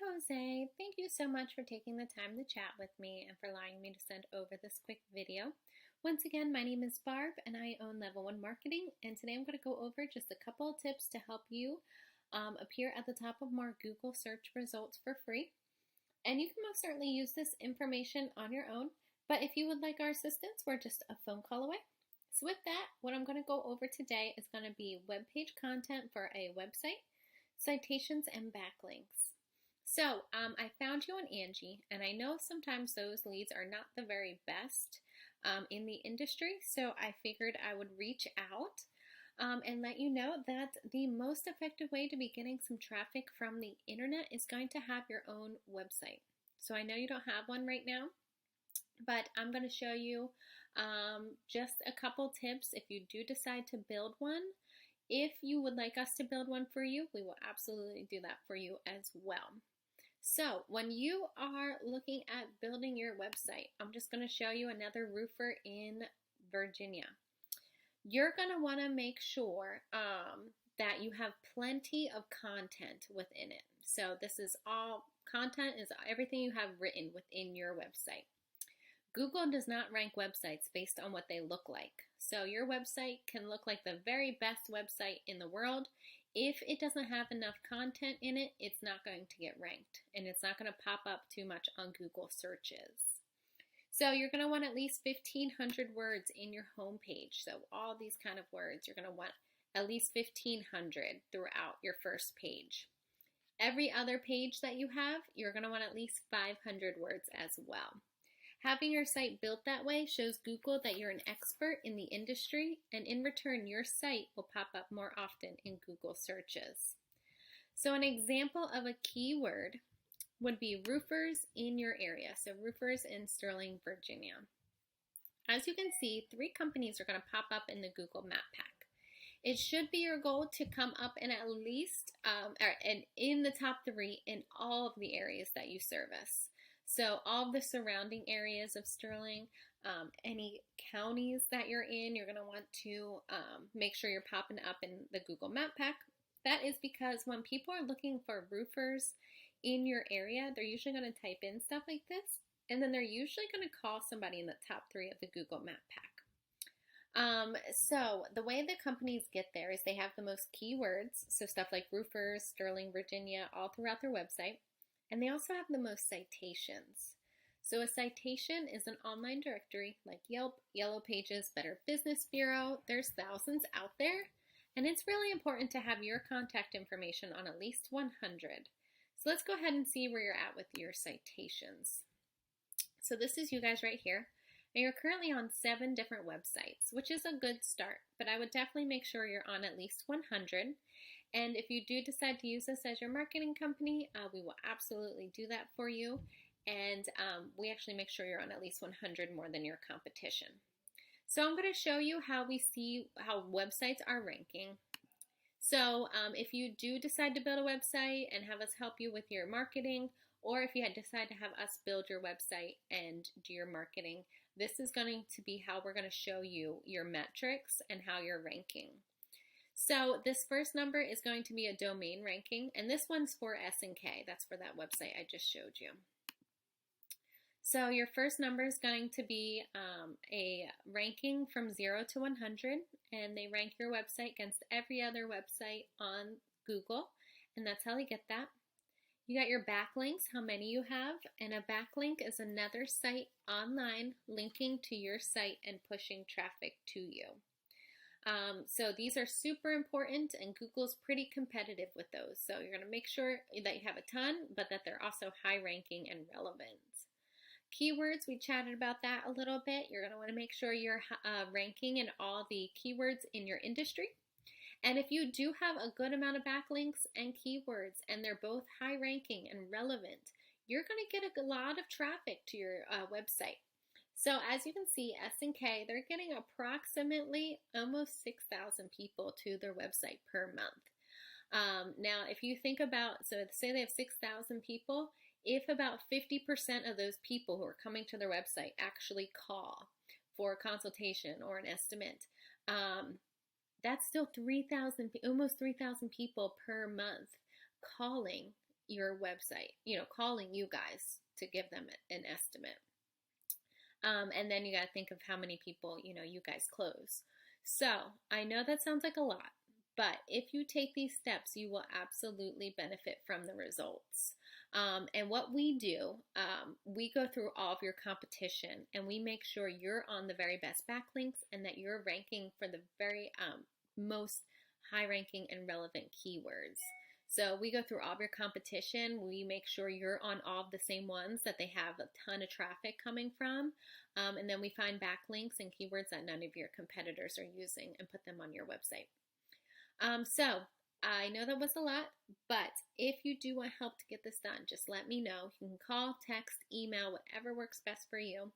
Jose, thank you so much for taking the time to chat with me and for allowing me to send over this quick video. Once again, my name is Barb and I own Level 1 Marketing, and today I'm going to go over just a couple of tips to help you appear at the top of more Google search results for free. And you can most certainly use this information on your own, but if you would like our assistance, we're just a phone call away. So with that, what I'm going to go over today is going to be web page content for a website, citations, and backlinks. So I found you on Angie, and I know sometimes those leads are not the very best in the industry, so I figured I would reach out and let you know that the most effective way to be getting some traffic from the internet is going to have your own website. So I know you don't have one right now, but I'm going to show you just a couple tips if you do decide to build one. If you would like us to build one for you, we will absolutely do that for you as well. So when you are looking at building your website, I'm just going to show you another roofer in Virginia. You're going to want to make sure that you have plenty of content within it. So this is all content, is everything you have written within your website. Google does not rank websites based on what they look like. So your website can look like the very best website in the world. If it doesn't have enough content in it, it's not going to get ranked, and it's not going to pop up too much on Google searches. So you're going to want at least 1,500 words in your homepage. So all these kind of words, you're going to want at least 1,500 throughout your first page. Every other page that you have, you're going to want at least 500 words as well. Having your site built that way shows Google that you're an expert in the industry, and in return, your site will pop up more often in Google searches. So an example of a keyword would be roofers in your area. So roofers in Sterling, Virginia. As you can see, 3 companies are going to pop up in the Google Map Pack. It should be your goal to come up in at least in the top 3 in all of the areas that you service. So all the surrounding areas of Sterling, any counties that you're in, you're going to want to make sure you're popping up in the Google Map Pack. That is because when people are looking for roofers in your area, they're usually going to type in stuff like this, and then they're usually going to call somebody in the top 3 of the Google Map Pack. So the way the companies get there is they have the most keywords, so stuff like roofers, Sterling, Virginia, all throughout their website. And they also have the most citations. So a citation is an online directory like Yelp, Yellow Pages, Better Business Bureau. There's thousands out there. And it's really important to have your contact information on at least 100. So let's go ahead and see where you're at with your citations. So this is you guys right here. And you're currently on 7 different websites, which is a good start. But I would definitely make sure you're on at least 100. And if you do decide to use this as your marketing company, we will absolutely do that for you. And we actually make sure you're on at least 100 more than your competition. So I'm going to show you how we see how websites are ranking. So if you do decide to build a website and have us help you with your marketing, or if you decide to have us build your website and do your marketing, this is going to be how we're going to show you your metrics and how you're ranking. So this first number is going to be a domain ranking, and this one's for S&K. That's for that website I just showed you. So your first number is going to be a ranking from 0 to 100, and they rank your website against every other website on Google, and that's how they get that. You got your backlinks, how many you have, and a backlink is another site online linking to your site and pushing traffic to you. So these are super important, and Google's pretty competitive with those. So you're going to make sure that you have a ton, but that they're also high ranking and relevant. Keywords, we chatted about that a little bit. You're going to want to make sure you're ranking in all the keywords in your industry. And if you do have a good amount of backlinks and keywords, and they're both high ranking and relevant, you're going to get a lot of traffic to your website. So as you can see, S&K, they're getting approximately almost 6,000 people to their website per month. Now, if you think about, so say they have 6,000 people, if about 50% of those people who are coming to their website actually call for a consultation or an estimate, that's still 3,000, almost 3,000 people per month calling your website, calling you guys to give them an estimate. And then you got to think of how many people, you guys close. So I know that sounds like a lot, but if you take these steps, you will absolutely benefit from the results. And what we do, we go through all of your competition and we make sure you're on the very best backlinks and that you're ranking for the very most high ranking and relevant keywords. So we go through all of your competition. We make sure you're on all of the same ones that they have a ton of traffic coming from. And then we find backlinks and keywords that none of your competitors are using and put them on your website. So I know that was a lot, but if you do want help to get this done, just let me know. You can call, text, email, whatever works best for you.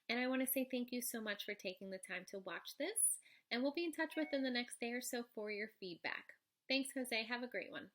And I want to say thank you so much for taking the time to watch this. And we'll be in touch within the next day or so for your feedback. Thanks, Jose. Have a great one.